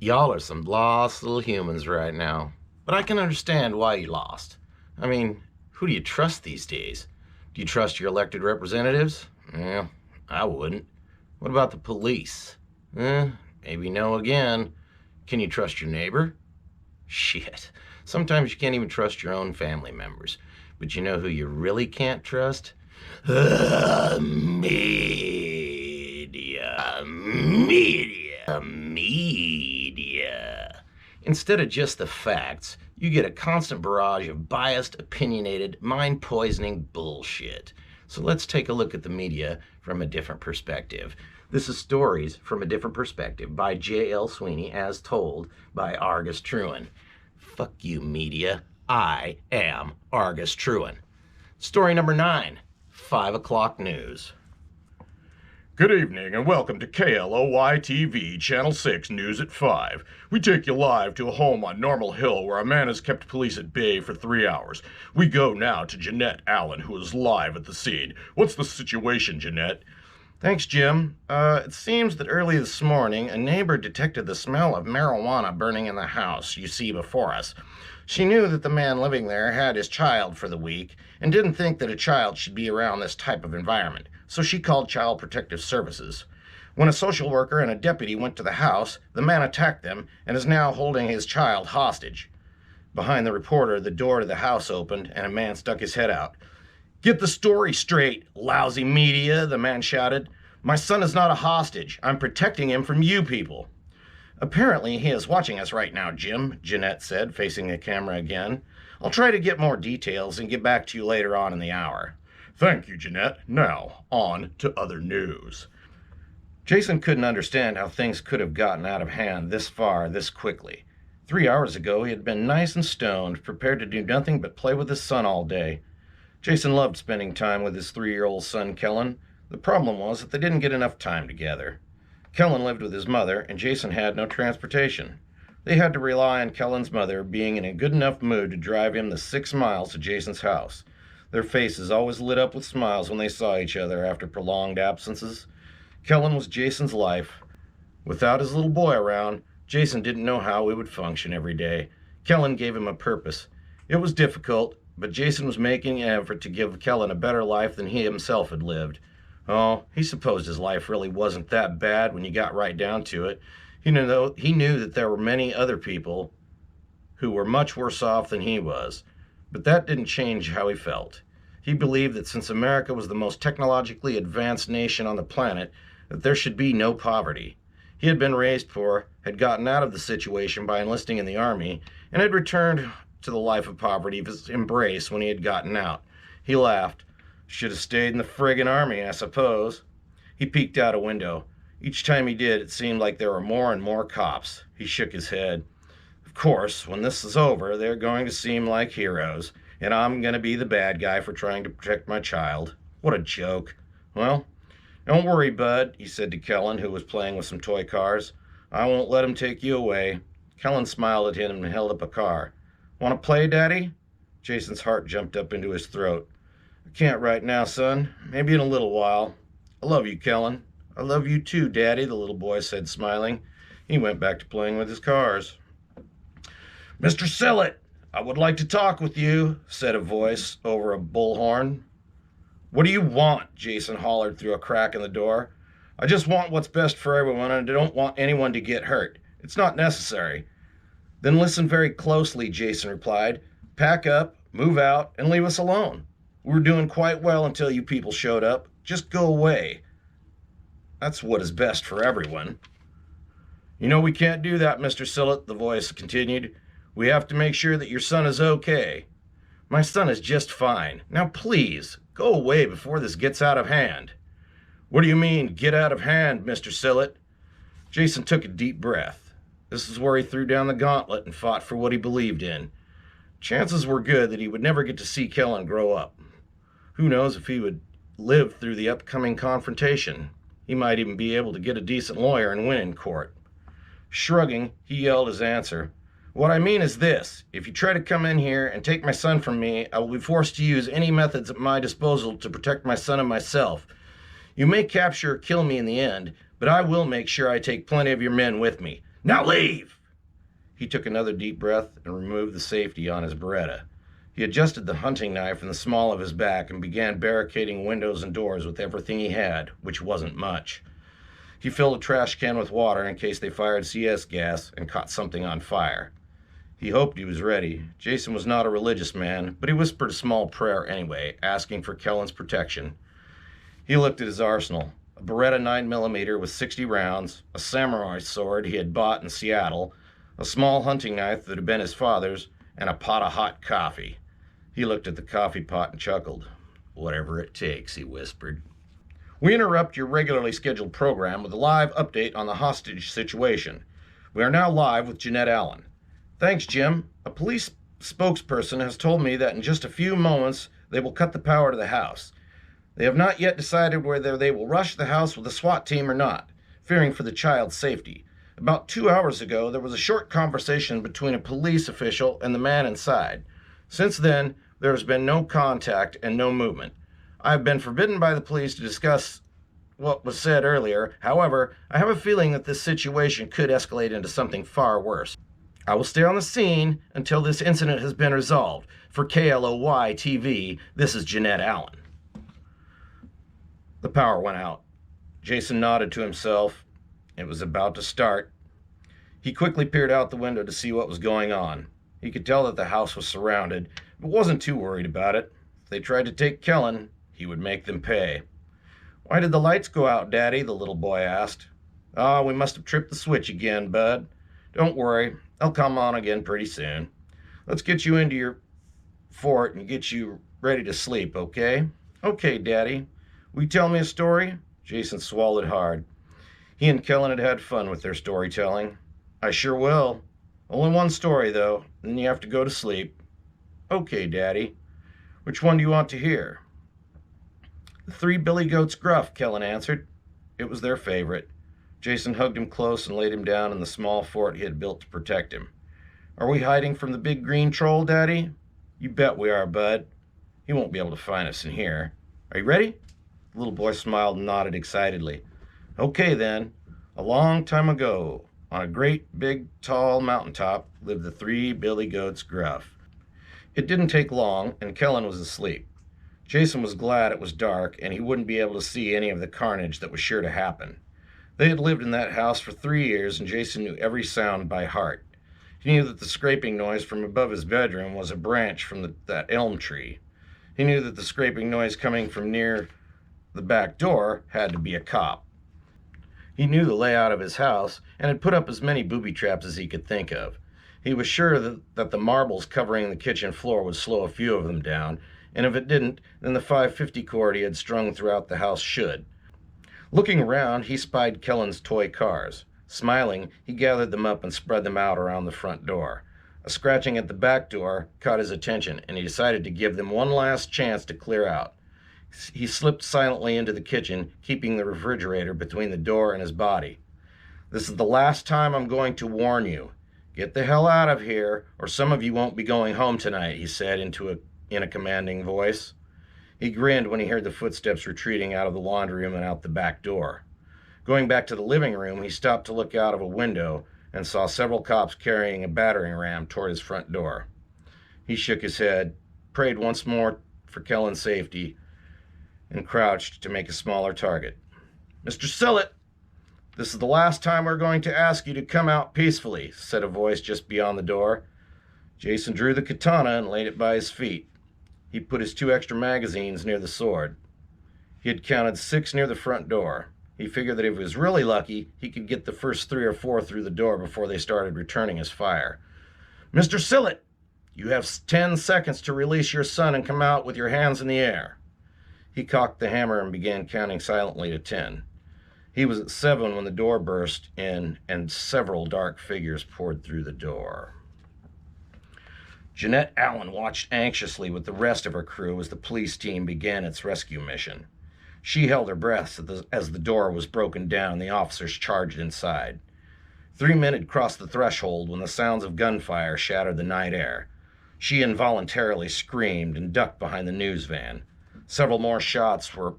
Y'all are some lost little humans right now. But I can understand why you lost. I mean, who do you trust these days? Do you trust your elected representatives? Well, I wouldn't. What about the police? Maybe no again. Can you trust your neighbor? Shit. Sometimes you can't even trust your own family members. But you know who you really can't trust? Media. Instead of just the facts, you get a constant barrage of biased, opinionated, mind-poisoning bullshit. So let's take a look at the media from a different perspective. This is Stories from a Different Perspective by J.L. Sweeney, as told by Argus Truin. Fuck you, media. I am Argus Truin. Story number 9, 5 o'clock news. Good evening and welcome to KLOY-TV, Channel 6 News at 5. We take you live to a home on Normal Hill where a man has kept police at bay for 3 hours. We go now to Jeanette Allen, who is live at the scene. What's the situation, Jeanette? Thanks, Jim. It seems that early this morning, a neighbor detected the smell of marijuana burning in the house you see before us. She knew that the man living there had his child for the week and didn't think that a child should be around this type of environment, so she called Child Protective Services. When a social worker and a deputy went to the house, the man attacked them and is now holding his child hostage. Behind the reporter, the door to the house opened and a man stuck his head out. "Get the story straight, lousy media," the man shouted. "My son is not a hostage. I'm protecting him from you people." "Apparently he is watching us right now, Jim," Jeanette said, facing the camera again. "I'll try to get more details and get back to you later on in the hour." Thank you, Jeanette. Now, on to other news. Jason couldn't understand how things could have gotten out of hand this far, this quickly. 3 hours ago, he had been nice and stoned, prepared to do nothing but play with his son all day. Jason loved spending time with his 3-year-old son, Kellen. The problem was that they didn't get enough time together. Kellen lived with his mother, and Jason had no transportation. They had to rely on Kellen's mother being in a good enough mood to drive him the 6 miles to Jason's house. Their faces always lit up with smiles when they saw each other after prolonged absences. Kellen was Jason's life. Without his little boy around, Jason didn't know how he would function every day. Kellen gave him a purpose. It was difficult, but Jason was making an effort to give Kellen a better life than he himself had lived. Oh, he supposed his life really wasn't that bad when you got right down to it. He knew that there were many other people who were much worse off than he was. But that didn't change how he felt. He believed that since America was the most technologically advanced nation on the planet, that there should be no poverty. He had been raised poor, had gotten out of the situation by enlisting in the army, and had returned to the life of poverty of his embrace when he had gotten out. He laughed. "Should have stayed in the friggin' army, I suppose." He peeked out a window. Each time he did, it seemed like there were more and more cops. He shook his head. Of course, when this is over, they're going to seem like heroes, and I'm going to be the bad guy for trying to protect my child. What a joke. "Well, don't worry, bud," he said to Kellen, who was playing with some toy cars. "I won't let him take you away." Kellen smiled at him and held up a car. "Want to play, Daddy?" Jason's heart jumped up into his throat. "I can't right now, son. Maybe in a little while. I love you, Kellen." "I love you too, Daddy," the little boy said, smiling. He went back to playing with his cars. "Mr. Sillett, I would like to talk with you," said a voice over a bullhorn. "What do you want?" Jason hollered through a crack in the door. "I just want what's best for everyone, and I don't want anyone to get hurt. It's not necessary." "Then listen very closely," Jason replied. "Pack up, move out, and leave us alone. We were doing quite well until you people showed up. Just go away. That's what is best for everyone." "You know we can't do that, Mr. Sillett," the voice continued. "We have to make sure that your son is okay." "My son is just fine. Now please, go away before this gets out of hand." "What do you mean, get out of hand, Mr. Sillett?" Jason took a deep breath. This is where he threw down the gauntlet and fought for what he believed in. Chances were good that he would never get to see Kellen grow up. Who knows if he would live through the upcoming confrontation. He might even be able to get a decent lawyer and win in court. Shrugging, he yelled his answer. "What I mean is this. If you try to come in here and take my son from me, I will be forced to use any methods at my disposal to protect my son and myself. You may capture or kill me in the end, but I will make sure I take plenty of your men with me. Now leave!" He took another deep breath and removed the safety on his Beretta. He adjusted the hunting knife in the small of his back and began barricading windows and doors with everything he had, which wasn't much. He filled a trash can with water in case they fired CS gas and caught something on fire. He hoped he was ready. Jason was not a religious man, but he whispered a small prayer anyway, asking for Kellen's protection. He looked at his arsenal. A Beretta 9mm with 60 rounds, a samurai sword he had bought in Seattle, a small hunting knife that had been his father's, and a pot of hot coffee. He looked at the coffee pot and chuckled. "Whatever it takes," he whispered. We interrupt your regularly scheduled program with a live update on the hostage situation. We are now live with Jeanette Allen. Thanks, Jim. A police spokesperson has told me that in just a few moments they will cut the power to the house. They have not yet decided whether they will rush the house with a SWAT team or not, fearing for the child's safety. About 2 hours ago, there was a short conversation between a police official and the man inside. Since then, there has been no contact and no movement. I have been forbidden by the police to discuss what was said earlier. However, I have a feeling that this situation could escalate into something far worse. I will stay on the scene until this incident has been resolved. For KLOY TV, this is Jeanette Allen. The power went out. Jason nodded to himself. It was about to start. He quickly peered out the window to see what was going on. He could tell that the house was surrounded, but wasn't too worried about it. If they tried to take Kellen, he would make them pay. "Why did the lights go out, Daddy?" the little boy asked. "Ah, we must have tripped the switch again, bud. Don't worry, they'll come on again pretty soon. Let's get you into your fort and get you ready to sleep, okay?" "Okay, Daddy. Will you tell me a story?" Jason swallowed hard. He and Kellen had fun with their storytelling. "I sure will. Only one story, though, then you have to go to sleep." "Okay, Daddy. Which one do you want to hear?" "The Three Billy Goats Gruff," Kellen answered. It was their favorite. Jason hugged him close and laid him down in the small fort he had built to protect him. "Are we hiding from the big green troll, Daddy?" "You bet we are, bud. He won't be able to find us in here. Are you ready?" The little boy smiled and nodded excitedly. "Okay, then. A long time ago, on a great, big, tall mountaintop, lived the Three Billy Goats Gruff." It didn't take long, and Kellen was asleep. Jason was glad it was dark, and he wouldn't be able to see any of the carnage that was sure to happen. They had lived in that house for 3 years, and Jason knew every sound by heart. He knew that the scraping noise from above his bedroom was a branch from that elm tree. He knew that the scraping noise coming from near the back door had to be a cop. He knew the layout of his house and had put up as many booby traps as he could think of. He was sure that the marbles covering the kitchen floor would slow a few of them down, and if it didn't, then the 550 cord he had strung throughout the house should. Looking around, he spied Kellen's toy cars. Smiling, he gathered them up and spread them out around the front door. A scratching at the back door caught his attention, and he decided to give them one last chance to clear out. He slipped silently into the kitchen, keeping the refrigerator between the door and his body. "This is the last time I'm going to warn you. Get the hell out of here, or some of you won't be going home tonight," he said in a commanding voice. He grinned when he heard the footsteps retreating out of the laundry room and out the back door. Going back to the living room, he stopped to look out of a window and saw several cops carrying a battering ram toward his front door. He shook his head, prayed once more for Kellen's safety, and crouched to make a smaller target. "Mr. Sillett, this is the last time we're going to ask you to come out peacefully," said a voice just beyond the door. Jason drew the katana and laid it by his feet. He put his 2 extra magazines near the sword. He had counted 6 near the front door. He figured that if he was really lucky, he could get the first 3 or 4 through the door before they started returning his fire. "Mr. Sillett, you have 10 seconds to release your son and come out with your hands in the air." He cocked the hammer and began counting silently to 10. He was at 7 when the door burst in and several dark figures poured through the door. Jeanette Allen watched anxiously with the rest of her crew as the police team began its rescue mission. She held her breath as the door was broken down and the officers charged inside. 3 men had crossed the threshold when the sounds of gunfire shattered the night air. She involuntarily screamed and ducked behind the news van. Several more shots were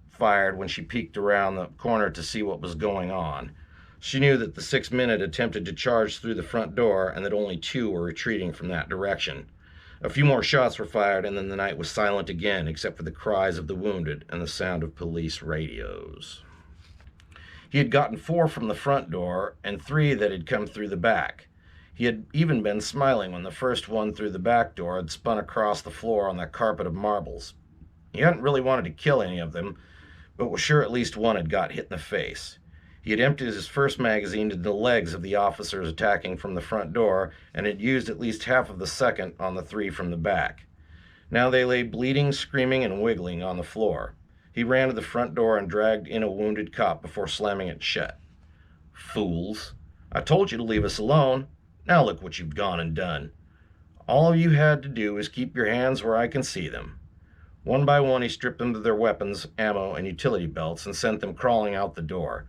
fired when she peeked around the corner to see what was going on. She knew that the 6 men had attempted to charge through the front door and that only 2 were retreating from that direction. A few more shots were fired, and then the night was silent again, except for the cries of the wounded and the sound of police radios. He had gotten 4 from the front door and 3 that had come through the back. He had even been smiling when the first one through the back door had spun across the floor on that carpet of marbles. He hadn't really wanted to kill any of them, but was sure at least one had got hit in the face. He had emptied his first magazine to the legs of the officers attacking from the front door and had used at least half of the second on the 3 from the back. Now they lay bleeding, screaming, and wiggling on the floor. He ran to the front door and dragged in a wounded cop before slamming it shut. Fools. I told you to leave us alone. Now look what you've gone and done. All you had to do is keep your hands where I can see them. One by one he stripped them of their weapons, ammo, and utility belts and sent them crawling out the door.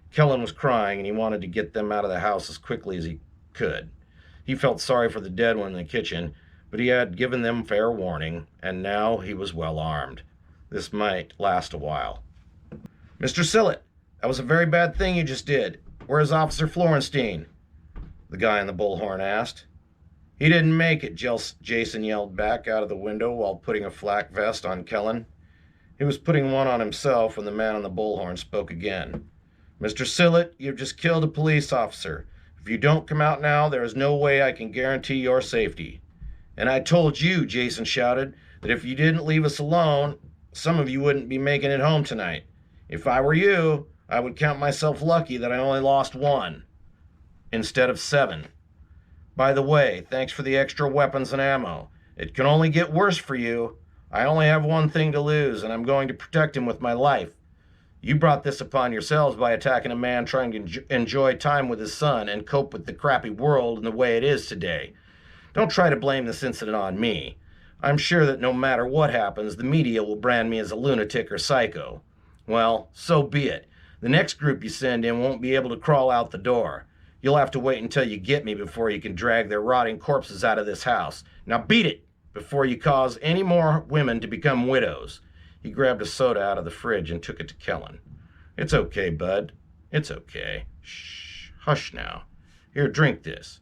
Kellen was crying, and he wanted to get them out of the house as quickly as he could. He felt sorry for the dead one in the kitchen, but he had given them fair warning, and now he was well armed. This might last a while. Mr. Sillett, that was a very bad thing you just did. Where is Officer Florenstein? The guy in the bullhorn asked. He didn't make it, Jason yelled back out of the window while putting a flak vest on Kellen. He was putting one on himself when the man on the bullhorn spoke again. Mr. Sillett, you've just killed a police officer. If you don't come out now, there is no way I can guarantee your safety. And I told you, Jason shouted, that if you didn't leave us alone, some of you wouldn't be making it home tonight. If I were you, I would count myself lucky that I only lost 1 instead of 7. By the way, thanks for the extra weapons and ammo. It can only get worse for you. I only have one thing to lose, and I'm going to protect him with my life. You brought this upon yourselves by attacking a man trying to enjoy time with his son and cope with the crappy world in the way it is today. Don't try to blame this incident on me. I'm sure that no matter what happens, the media will brand me as a lunatic or psycho. Well, so be it. The next group you send in won't be able to crawl out the door. You'll have to wait until you get me before you can drag their rotting corpses out of this house. Now beat it before you cause any more women to become widows. He grabbed a soda out of the fridge and took it to Kellen. It's okay, bud. It's okay. Shh. Hush now. Here, drink this.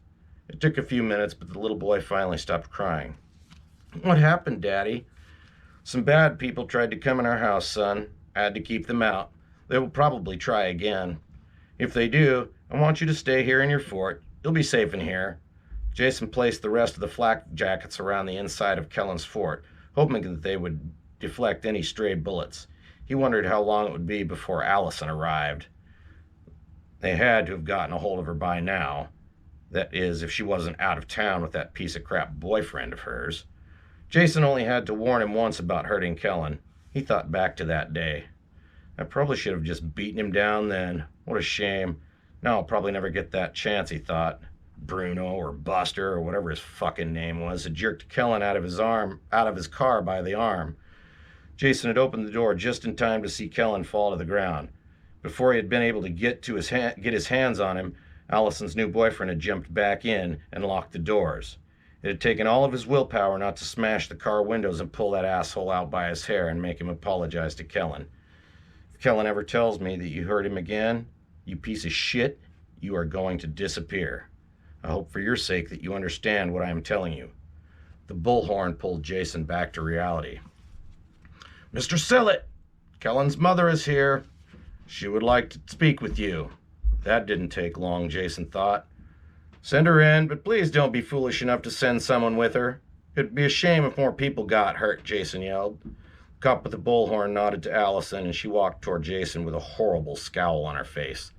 It took a few minutes, but the little boy finally stopped crying. What happened, Daddy? Some bad people tried to come in our house, son. I had to keep them out. They will probably try again. If they do, I want you to stay here in your fort. You'll be safe in here. Jason placed the rest of the flak jackets around the inside of Kellen's fort, hoping that they would deflect any stray bullets. He wondered how long it would be before Allison arrived. They had to have gotten a hold of her by now. That is, if she wasn't out of town with that piece of crap boyfriend of hers. Jason only had to warn him once about hurting Kellen. He thought back to that day. I probably should have just beaten him down then. What a shame. Now I'll probably never get that chance, he thought. Bruno or Buster or whatever his fucking name was had jerked Kellen out of his car by the arm. Jason had opened the door just in time to see Kellen fall to the ground. Before he had been able to get his hands on him, Allison's new boyfriend had jumped back in and locked the doors. It had taken all of his willpower not to smash the car windows and pull that asshole out by his hair and make him apologize to Kellen. If Kellen ever tells me that you hurt him again, you piece of shit, you are going to disappear. I hope for your sake that you understand what I am telling you. The bullhorn pulled Jason back to reality. Mr. Sillett, Kellen's mother is here. She would like to speak with you. That didn't take long, Jason thought. Send her in, but please don't be foolish enough to send someone with her. It'd be a shame if more people got hurt, Jason yelled. The cop with the bullhorn nodded to Allison, and she walked toward Jason with a horrible scowl on her face.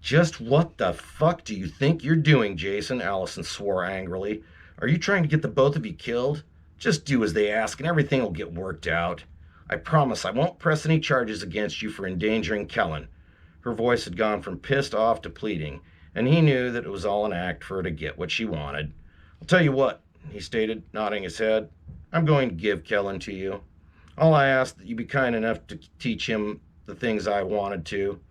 Just what the fuck do you think you're doing, Jason? Allison swore angrily. Are you trying to get the both of you killed? Just do as they ask, and everything will get worked out. I promise I won't press any charges against you for endangering Kellen. Her voice had gone from pissed off to pleading, and he knew that it was all an act for her to get what she wanted. I'll tell you what, he stated, nodding his head. I'm going to give Kellen to you. All I ask that you be kind enough to teach him the things I wanted to.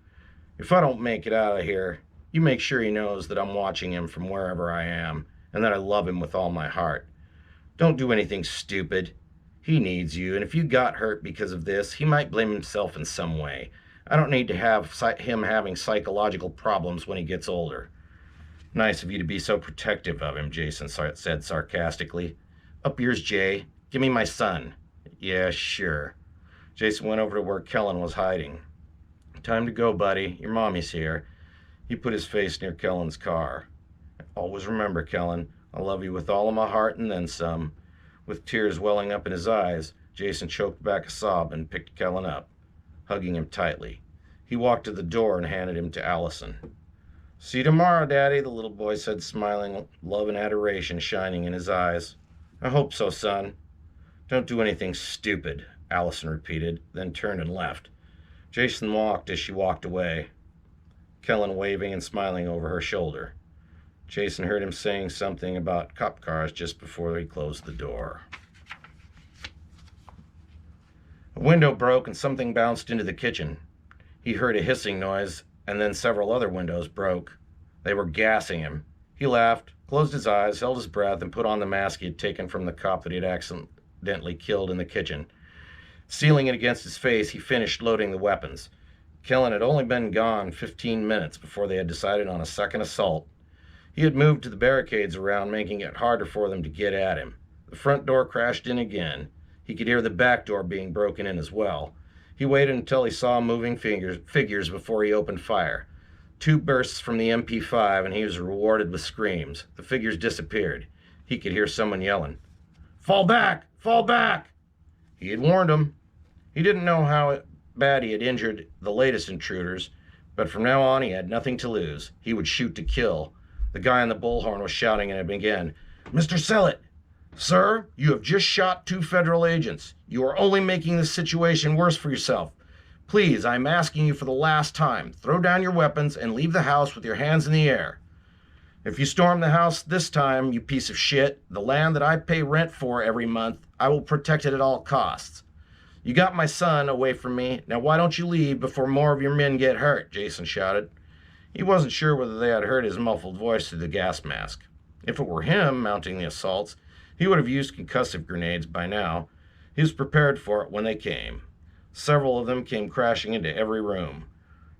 If I don't make it out of here, you make sure he knows that I'm watching him from wherever I am, and that I love him with all my heart. Don't do anything stupid. He needs you, and if you got hurt because of this, he might blame himself in some way. I don't need to have him having psychological problems when he gets older. Nice of you to be so protective of him, Jason said sarcastically. Up yours, Jay. Give me my son. Yeah, sure. Jason went over to where Kellen was hiding. Time to go, buddy. Your mommy's here. He put his face near Kellen's car. Always remember, Kellen, I love you with all of my heart and then some. With tears welling up in his eyes, Jason choked back a sob and picked Kellen up, hugging him tightly. He walked to the door and handed him to Allison. See you tomorrow, Daddy, the little boy said, smiling, love and adoration shining in his eyes. I hope so, son. Don't do anything stupid, Allison repeated, then turned and left. Jason walked as she walked away, Kellen waving and smiling over her shoulder. Jason heard him saying something about cop cars just before he closed the door. A window broke and something bounced into the kitchen. He heard a hissing noise, and then several other windows broke. They were gassing him. He laughed, closed his eyes, held his breath, and put on the mask he had taken from the cop that he had accidentally killed in the kitchen. Sealing it against his face, he finished loading the weapons. Kellen had only been gone 15 minutes before they had decided on a second assault. He had moved to the barricades around, making it harder for them to get at him. The front door crashed in again. He could hear the back door being broken in as well. He waited until he saw moving figures before he opened fire. 2 bursts from the MP5, and he was rewarded with screams. The figures disappeared. He could hear someone yelling, "Fall back! Fall back!" He had warned them. He didn't know how bad he had injured the latest intruders, but from now on he had nothing to lose. He would shoot to kill. The guy on the bullhorn was shouting at him again. "Mr. Sellett, sir, you have just shot 2 federal agents. You are only making this situation worse for yourself. Please, I'm asking you for the last time. Throw down your weapons and leave the house with your hands in the air. If you storm the house this time, you piece of shit, the land that I pay rent for every month, I will protect it at all costs. You got my son away from me. Now why don't you leave before more of your men get hurt?" Jason shouted. He wasn't sure whether they had heard his muffled voice through the gas mask. If it were him mounting the assaults, he would have used concussive grenades by now. He was prepared for it when they came. Several of them came crashing into every room.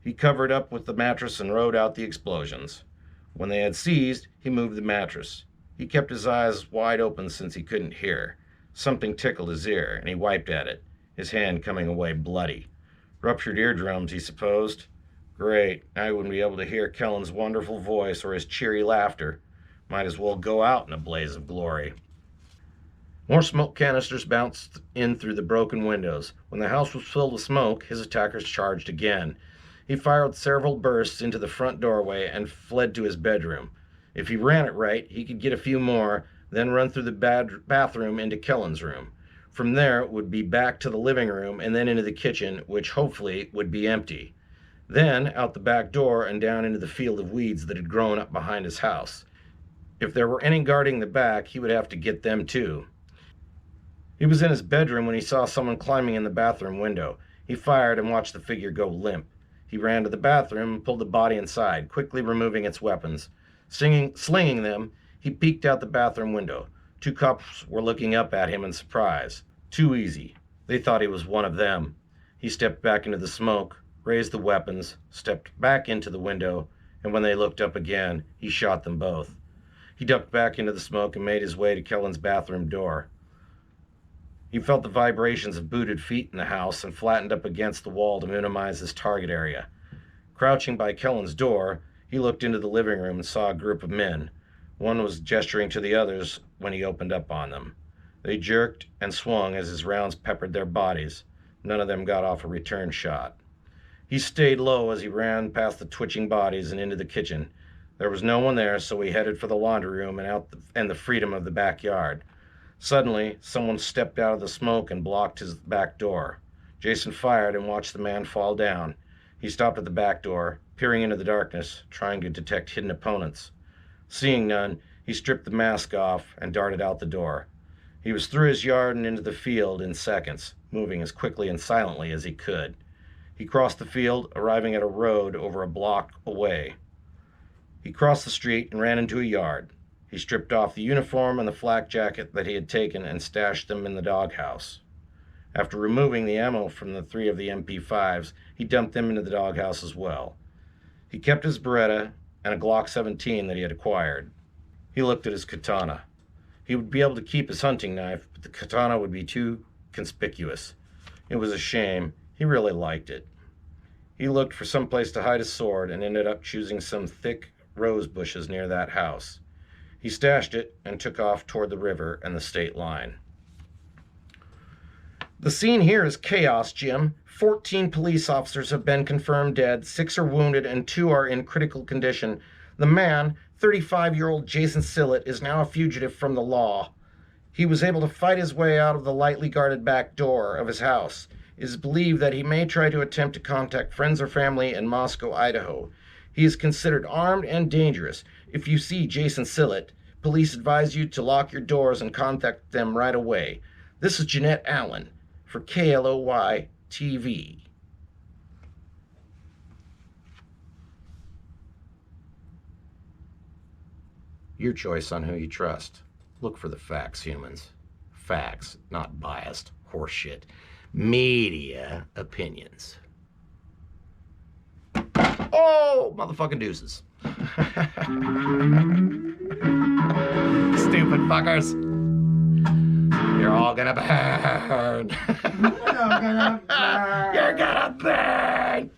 He covered up with the mattress and rode out the explosions. When they had ceased, he moved the mattress. He kept his eyes wide open since he couldn't hear. Something tickled his ear, and he wiped at it, his hand coming away bloody. Ruptured eardrums, he supposed. Great, now he wouldn't be able to hear Kellen's wonderful voice or his cheery laughter. Might as well go out in a blaze of glory. More smoke canisters bounced in through the broken windows. When the house was filled with smoke, his attackers charged again. He fired several bursts into the front doorway and fled to his bedroom. If he ran it right, he could get a few more, then run through the bathroom into Kellen's room. From there, it would be back to the living room and then into the kitchen, which hopefully would be empty. Then out the back door and down into the field of weeds that had grown up behind his house. If there were any guarding the back, he would have to get them too. He was in his bedroom when he saw someone climbing in the bathroom window. He fired and watched the figure go limp. He ran to the bathroom and pulled the body inside, quickly removing its weapons. Slinging them, he peeked out the bathroom window. 2 cops were looking up at him in surprise. Too easy. They thought he was one of them. He stepped back into the smoke, raised the weapons, stepped back into the window, and when they looked up again, he shot them both. He ducked back into the smoke and made his way to Kellen's bathroom door. He felt the vibrations of booted feet in the house and flattened up against the wall to minimize his target area. Crouching by Kellen's door, he looked into the living room and saw a group of men. One was gesturing to the others when he opened up on them. They jerked and swung as his rounds peppered their bodies. None of them got off a return shot. He stayed low as he ran past the twitching bodies and into the kitchen. There was no one there, so he headed for the laundry room and the freedom of the backyard. Suddenly, someone stepped out of the smoke and blocked his back door. Jason fired and watched the man fall down. He stopped at the back door, peering into the darkness, trying to detect hidden opponents. Seeing none, he stripped the mask off and darted out the door. He was through his yard and into the field in seconds, moving as quickly and silently as he could. He crossed the field, arriving at a road over a block away. He crossed the street and ran into a yard. He stripped off the uniform and the flak jacket that he had taken and stashed them in the doghouse. After removing the ammo from the 3 of the MP5s, he dumped them into the doghouse as well. He kept his Beretta and a Glock 17 that he had acquired. He looked at his katana. He would be able to keep his hunting knife, but the katana would be too conspicuous. It was a shame. He really liked it. He looked for some place to hide his sword and ended up choosing some thick rose bushes near that house. He stashed it and took off toward the river and the state line. The scene here is chaos, Jim. 14 police officers have been confirmed dead, 6 are wounded, and 2 are in critical condition. The man, 35-year-old Jason Sillett, is now a fugitive from the law. He was able to fight his way out of the lightly guarded back door of his house. It is believed that he may try to attempt to contact friends or family in Moscow, Idaho. He is considered armed and dangerous. If you see Jason Sillett, police advise you to lock your doors and contact them right away. This is Jeanette Allen for KLOY TV. Your choice on who you trust. Look for the facts, humans. Facts, not biased horseshit. Media opinions. Oh, motherfucking deuces. Stupid fuckers. You're all gonna burn. You're gonna burn.